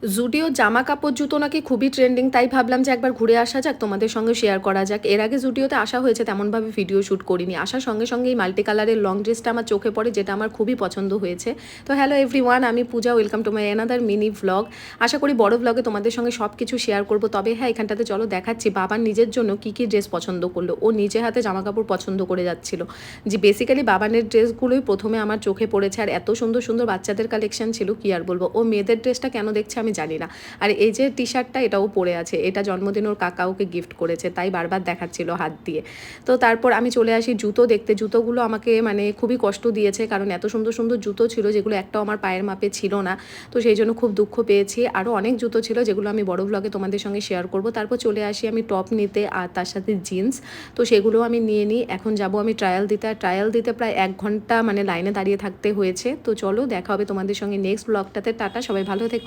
জুডিও জামা কাপড় জুতো নাকি খুবই ট্রেন্ডিং, তাই ভাবলাম যে একবার ঘুরে আসা যাক, তোমাদের সঙ্গে শেয়ার করা যাক। এর আগে জুডিওতে আসা হয়েছে, তেমনভাবে ভিডিও শ্যুট করিনি। আসার সঙ্গে সঙ্গে এই মাল্টি কালারের লং ড্রেসটা আমার চোখে পড়ে, যেটা আমার খুবই পছন্দ হয়েছে। তো হ্যালো এভরিওয়ান, আমি Puja, welcome to my another mini vlog. আশা করি বড় ভ্লগে তোমাদের সঙ্গে সব কিছু শেয়ার করবো। তবে হ্যাঁ, এখানটাতে চলো দেখাচ্ছি বাবার নিজের জন্য কী কী ড্রেস পছন্দ করলো। ও নিজে হাতে জামা কাপড় পছন্দ করে যাচ্ছিল, যে বেসিক্যালি বাবানের ড্রেসগুলোই প্রথমে আমার চোখে পড়েছে। আর এত সুন্দর সুন্দর বাচ্চাদের কালেকশন ছিল, কি আর বলবো। ও মেয়েদের ড্রেসটা কেন দেখছে আমি জানি না। আর এই যে টি শার্টটা, এটাও পরে আছে, এটা জন্মদিন ওর কাকা ওকে গিফট করেছে, তাই বারবার দেখাচ্ছিল হাত দিয়ে। তো তারপর আমি চলে আসি জুতো দেখতে। জুতোগুলো আমাকে মানে খুবই কষ্ট দিয়েছে, কারণ এত সুন্দর সুন্দর জুতো ছিল যেগুলো একটাও আমার পায়ের মাপে ছিল না। তো সেই জন্য খুব দুঃখ পেয়েছি। আরও অনেক জুতো ছিল যেগুলো আমি বড় ব্লগে তোমাদের সঙ্গে শেয়ার করব। তারপর চলে আসি আমি টপ নিতে, আর তার সাথে জিন্স। তো সেগুলো আমি নিয়ে নিই। এখন যাব আমি ট্রায়াল দিতে, আর ট্রায়াল দিতে প্রায় 1 ঘন্টা মানে লাইনে দাঁড়িয়ে থাকতে হয়েছে। তো চলো দেখা হবে তোমাদের সঙ্গে নেক্সট ব্লগটাতে। টাটা, সবাই ভালো থেকো।